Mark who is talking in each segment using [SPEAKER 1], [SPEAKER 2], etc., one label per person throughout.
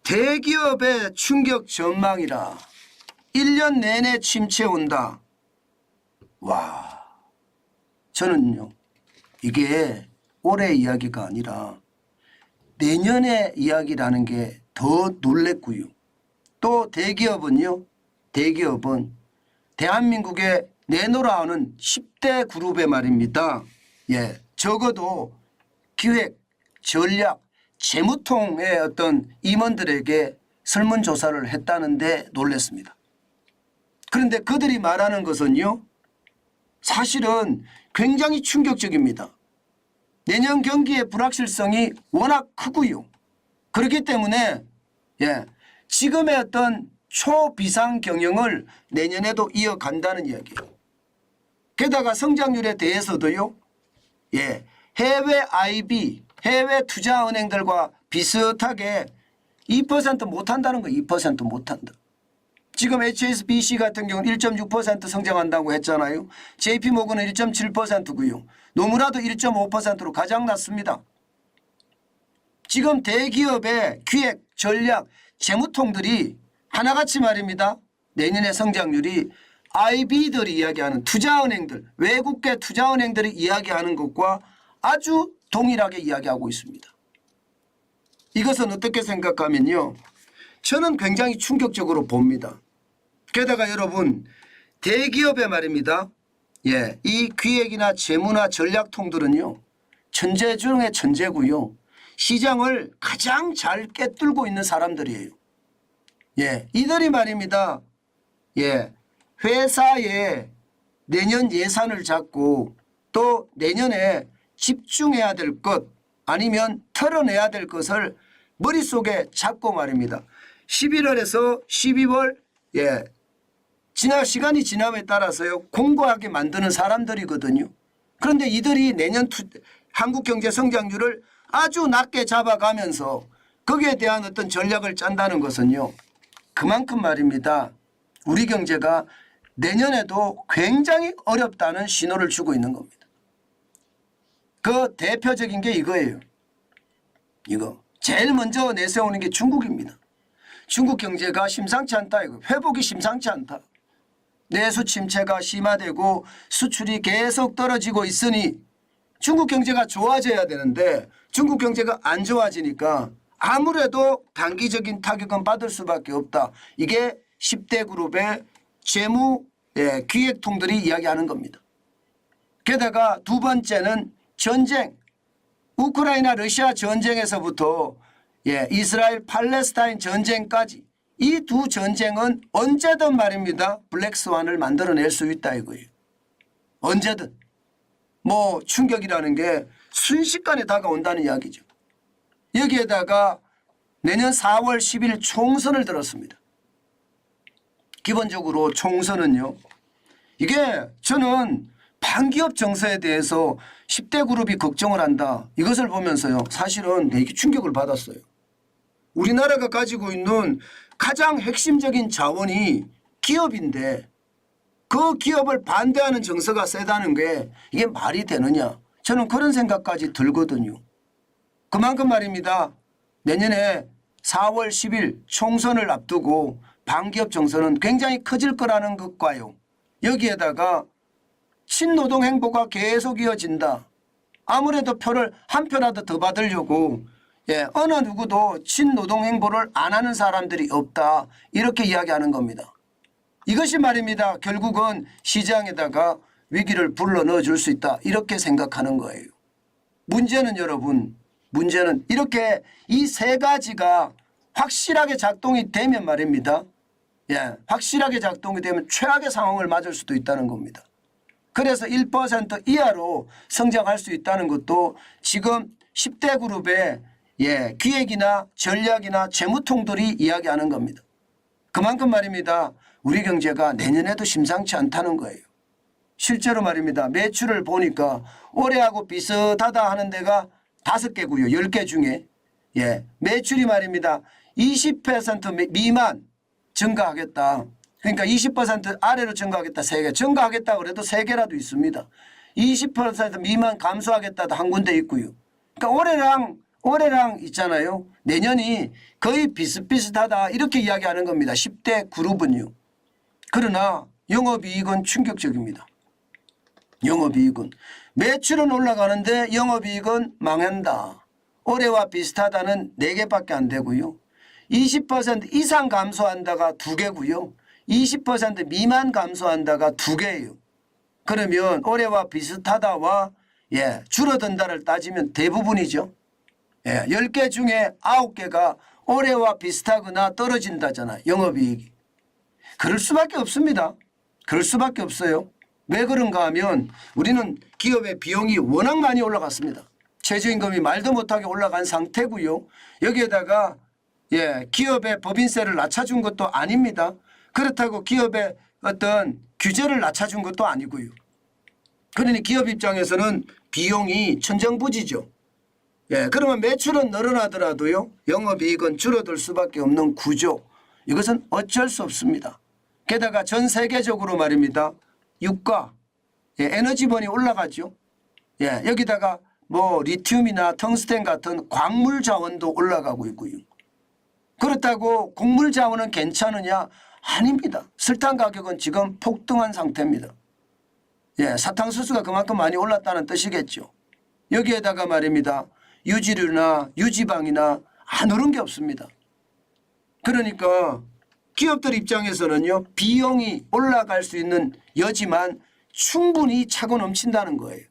[SPEAKER 1] 대기업의 충격 전망이라 1년 내내 침체 온다. 와, 저는요 이게 올해 이야기가 아니라 내년의 이야기라는 게 더 놀랬고요. 또 대기업은 대한민국에 내놓으라는 10대 그룹의 말입니다. 예, 적어도 기획, 전략, 재무통의 어떤 임원들에게 설문조사를 했다는데 놀랐습니다. 그런데 그들이 말하는 것은요, 사실은 굉장히 충격적입니다. 내년 경기의 불확실성이 워낙 크고요. 그렇기 때문에 지금의 어떤 초비상 경영을 내년에도 이어간다는 이야기예요. 게다가 성장률에 대해서도요, 해외 IB, 해외 투자은행들과 비슷하게 2% 못한다는 거예요. 2% 못한다. 지금 HSBC 같은 경우는 1.6% 성장한다고 했잖아요. JP모건은 1.7%고요. 노무라도 1.5%로 가장 낮습니다. 지금 대기업의 기획, 전략, 재무통들이 하나같이 말입니다. 내년의 성장률이 IB들이 이야기하는 투자은행들, 외국계 투자은행들이 이야기하는 것과 아주 동일하게 이야기하고 있습니다. 이것은 어떻게 생각하면요, 저는 굉장히 충격적으로 봅니다. 게다가 여러분, 대기업의 말입니다. 이 기획이나 재무나 전략통들은요, 천재 중에 천재고요. 시장을 가장 잘 꿰뚫고 있는 사람들이에요. 이들이 말입니다. 회사에 내년 예산을 잡고 또 내년에 집중해야 될 것 아니면 털어내야 될 것을 머릿속에 잡고 말입니다. 11월에서 12월 시간이 지남에 따라서요 공고하게 만드는 사람들이거든요. 그런데 이들이 내년 한국 경제 성장률을 아주 낮게 잡아가면서 거기에 대한 어떤 전략을 짠다는 것은요, 그만큼 말입니다. 우리 경제가 내년에도 굉장히 어렵다는 신호를 주고 있는 겁니다. 그 대표적인 게 이거예요. 이거 제일 먼저 내세우는 게 중국입니다. 중국 경제가 심상치 않다. 이거 회복이 심상치 않다. 내수 침체가 심화되고 수출이 계속 떨어지고 있으니 중국 경제가 좋아져야 되는데 중국 경제가 안 좋아지니까 아무래도 단기적인 타격은 받을 수밖에 없다. 이게 10대 그룹의 재무 기획통들이 이야기하는 겁니다. 게다가 두 번째는 전쟁, 우크라이나 러시아 전쟁에서부터 이스라엘 팔레스타인 전쟁까지 이 두 전쟁은 언제든 말입니다. 블랙스완을 만들어낼 수 있다 이거예요. 언제든. 뭐 충격이라는 게 순식간에 다가온다는 이야기죠. 여기에다가 내년 4월 10일 총선을 들었습니다. 기본적으로 총선은요, 이게 저는 반기업 정서에 대해서 10대 그룹이 걱정을 한다. 이것을 보면서요, 사실은 되게 충격을 받았어요. 우리나라가 가지고 있는 가장 핵심적인 자원이 기업인데 그 기업을 반대하는 정서가 세다는 게 이게 말이 되느냐. 저는 그런 생각까지 들거든요. 그만큼 말입니다. 내년에 4월 10일 총선을 앞두고 반기업 정서는 굉장히 커질 거라는 것과요, 여기에다가 친노동 행보가 계속 이어진다. 아무래도 표를 한 표라도 더 받으려고 어느 누구도 친노동 행보를 안 하는 사람들이 없다. 이렇게 이야기하는 겁니다. 이것이 말입니다. 결국은 시장에다가 위기를 불러넣어 줄 수 있다. 이렇게 생각하는 거예요. 문제는 여러분, 문제는 이렇게 이 세 가지가 확실하게 작동이 되면 말입니다. 확실하게 작동이 되면 최악의 상황을 맞을 수도 있다는 겁니다. 그래서 1% 이하로 성장할 수 있다는 것도 지금 10대 그룹의 기획이나 전략이나 재무통들이 이야기하는 겁니다. 그만큼 말입니다. 우리 경제가 내년에도 심상치 않다는 거예요. 실제로 말입니다. 매출을 보니까 올해하고 비슷하다 하는 데가 5개고요. 10개 중에 매출이 말입니다. 20% 미만 증가하겠다. 그러니까 20% 아래로 증가하겠다 3개. 증가하겠다 그래도 3개라도 있습니다. 20% 미만 감소하겠다도 한 군데 있고요. 그러니까 올해랑 올해랑 있잖아요. 내년이 거의 비슷비슷하다 이렇게 이야기하는 겁니다. 10대 그룹은요. 그러나 영업이익은 충격적입니다. 영업이익은 매출은 올라가는데 영업이익은 망한다. 올해와 비슷하다는 4개밖에 안 되고요. 20% 이상 감소한다가 2개고요. 20% 미만 감소한다가 2개예요. 그러면 올해와 비슷하다와 줄어든다를 따지면 대부분이죠. 10개 중에 9개가 올해와 비슷하거나 떨어진다잖아요. 영업이익이. 그럴 수밖에 없습니다. 그럴 수밖에 없어요. 왜 그런가 하면 우리는 기업의 비용이 워낙 많이 올라갔습니다. 최저임금이 말도 못하게 올라간 상태고요. 여기에다가 기업의 법인세를 낮춰준 것도 아닙니다. 그렇다고 기업의 어떤 규제를 낮춰준 것도 아니고요. 그러니 기업 입장에서는 비용이 천정부지죠. 그러면 매출은 늘어나더라도요. 영업이익은 줄어들 수밖에 없는 구조. 이것은 어쩔 수 없습니다. 게다가 전 세계적으로 말입니다. 유가, 에너지번이 올라가죠. 여기다가 뭐 리튬이나 텅스텐 같은 광물 자원도 올라가고 있고요. 그렇다고 곡물 자원은 괜찮으냐? 아닙니다. 설탕 가격은 지금 폭등한 상태입니다. 사탕수수가 그만큼 많이 올랐다는 뜻이겠죠. 여기에다가 말입니다. 유지류나 유지방이나 안 오른 게 없습니다. 그러니까 기업들 입장에서는요. 비용이 올라갈 수 있는 여지만 충분히 차고 넘친다는 거예요.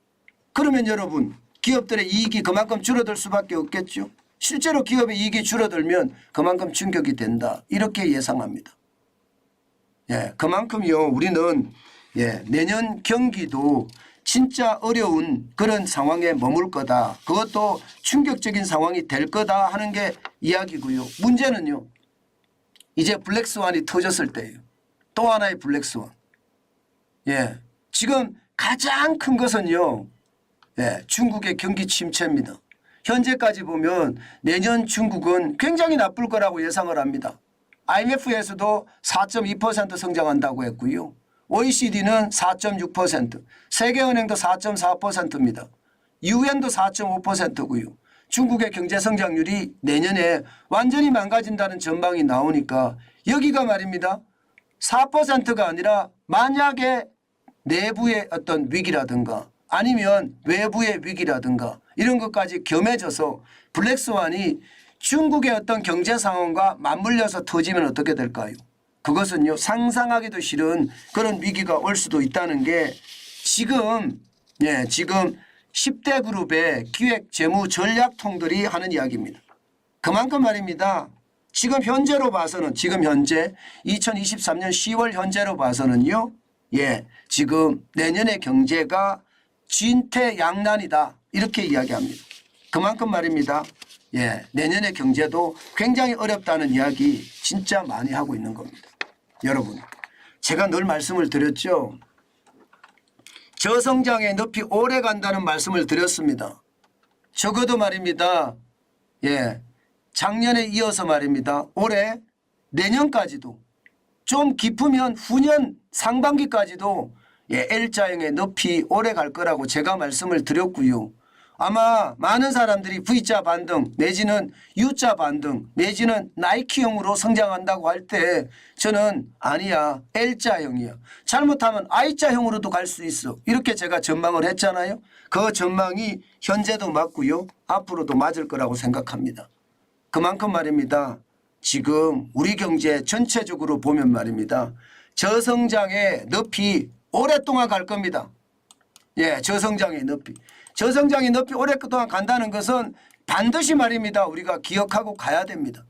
[SPEAKER 1] 그러면 여러분 기업들의 이익이 그만큼 줄어들 수밖에 없겠죠. 실제로 기업의 이익이 줄어들면 그만큼 충격이 된다. 이렇게 예상합니다. 그만큼요. 우리는 내년 경기도 진짜 어려운 그런 상황에 머물 거다. 그것도 충격적인 상황이 될 거다 하는 게 이야기고요. 문제는요. 이제 블랙스완이 터졌을 때예요. 또 하나의 블랙스완. 지금 가장 큰 것은요. 중국의 경기 침체입니다. 현재까지 보면 내년 중국은 굉장히 나쁠 거라고 예상을 합니다. IMF에서도 4.2% 성장한다고 했고요. OECD는 4.6%, 세계은행도 4.4%입니다. 유엔도 4.5%고요. 중국의 경제 성장률이 내년에 완전히 망가진다는 전망이 나오니까 여기가 말입니다. 4%가 아니라 만약에 내부의 어떤 위기라든가 아니면 외부의 위기라든가 이런 것까지 겸해져서 블랙스완이 중국의 어떤 경제 상황과 맞물려서 터지면 어떻게 될까요? 그것은요. 상상하기도 싫은 그런 위기가 올 수도 있다는 게 지금 10대 그룹의 기획 재무 전략통들이 하는 이야기입니다. 그만큼 말입니다. 지금 현재로 봐서는 지금 현재 2023년 10월 현재로 봐서는요. 지금 내년의 경제가 진퇴양난이다. 이렇게 이야기합니다. 그만큼 말입니다. 내년의 경제도 굉장히 어렵다는 이야기 진짜 많이 하고 있는 겁니다. 여러분 제가 늘 말씀을 드렸죠. 저성장의 늪이 오래 간다는 말씀을 드렸습니다. 적어도 말입니다. 작년에 이어서 말입니다. 올해 내년까지도 좀 깊으면 후년 상반기까지도 L자형의 늪이 오래 갈 거라고 제가 말씀을 드렸고요. 아마 많은 사람들이 V자 반등 내지는 U자 반등 내지는 나이키형으로 성장한다고 할 때 저는 아니야 L자형이야. 잘못하면 I자형으로도 갈 수 있어. 이렇게 제가 전망을 했잖아요. 그 전망이 현재도 맞고요. 앞으로도 맞을 거라고 생각합니다. 그만큼 말입니다. 지금 우리 경제 전체적으로 보면 말입니다. 저성장의 늪이 오랫동안 갈 겁니다. 저성장의 늪이. 저성장의 늪이 오랫동안 간다는 것은 반드시 말입니다. 우리가 기억하고 가야 됩니다.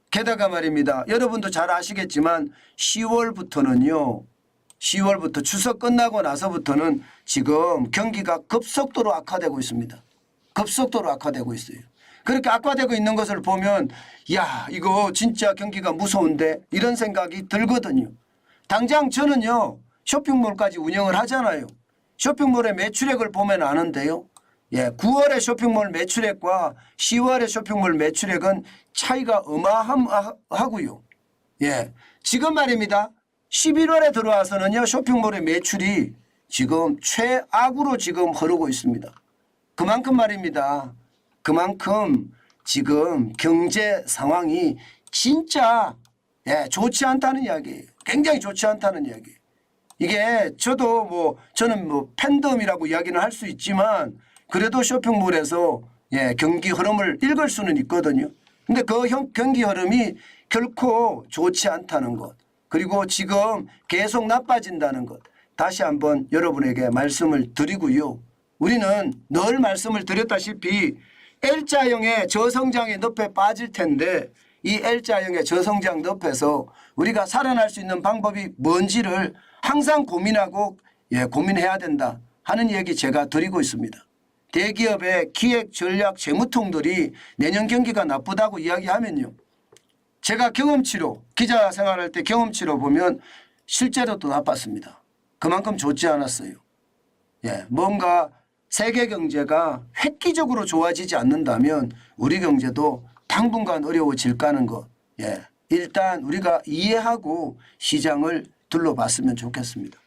[SPEAKER 1] 게다가 말입니다. 여러분도 잘 아시겠지만 10월부터는요. 10월부터 추석 끝나고 나서부터는 지금 경기가 급속도로 악화되고 있습니다. 급속도로 악화되고 있어요. 그렇게 악화되고 있는 것을 보면 야 이거 진짜 경기가 무서운데 이런 생각이 들거든요. 당장 저는요. 쇼핑몰까지 운영을 하잖아요. 쇼핑몰의 매출액을 보면 아는데요. 9월의 쇼핑몰 매출액과 10월의 쇼핑몰 매출액은 차이가 어마어마하고요. 지금 말입니다. 11월에 들어와서는요. 쇼핑몰의 매출이 지금 최악으로 지금 흐르고 있습니다. 그만큼 말입니다. 그만큼 지금 경제 상황이 진짜 좋지 않다는 이야기예요. 굉장히 좋지 않다는 이야기예요. 이게 저는 팬덤이라고 이야기는 할 수 있지만 그래도 쇼핑몰에서 경기 흐름을 읽을 수는 있거든요. 근데 그 경기 흐름이 결코 좋지 않다는 것, 그리고 지금 계속 나빠진다는 것 다시 한번 여러분에게 말씀을 드리고요. 우리는 늘 말씀을 드렸다시피 L자형의 저성장의 늪에 빠질 텐데 이 L자형의 저성장 늪에서 우리가 살아날 수 있는 방법이 뭔지를 항상 고민하고 고민해야 된다 하는 얘기 제가 드리고 있습니다. 대기업의 기획 전략 재무통들이 내년 경기가 나쁘다고 이야기하면요. 제가 경험치로 기자 생활할 때 경험치로 보면 실제로 또 나빴습니다. 그만큼 좋지 않았어요. 뭔가 세계 경제가 획기적으로 좋아지지 않는다면 우리 경제도 당분간 어려워질 까는 것. 일단 우리가 이해하고 시장을 둘러봤으면 좋겠습니다.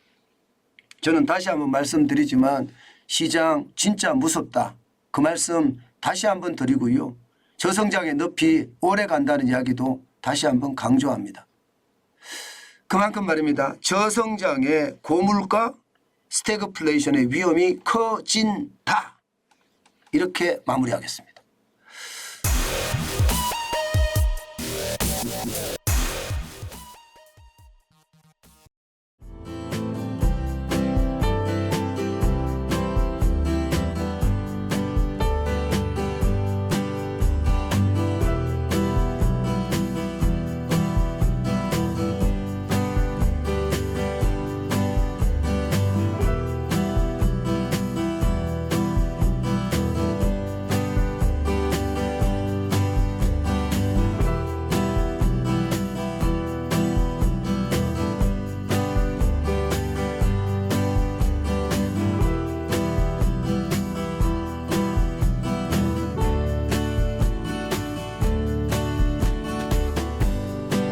[SPEAKER 1] 저는 다시 한번 말씀드리지만 시장 진짜 무섭다. 그 말씀 다시 한번 드리고요. 저성장의 늪이 오래 간다는 이야기도 다시 한번 강조합니다. 그만큼 말입니다. 저성장의 고물가 스태그플레이션의 위험이 커진다. 이렇게 마무리하겠습니다.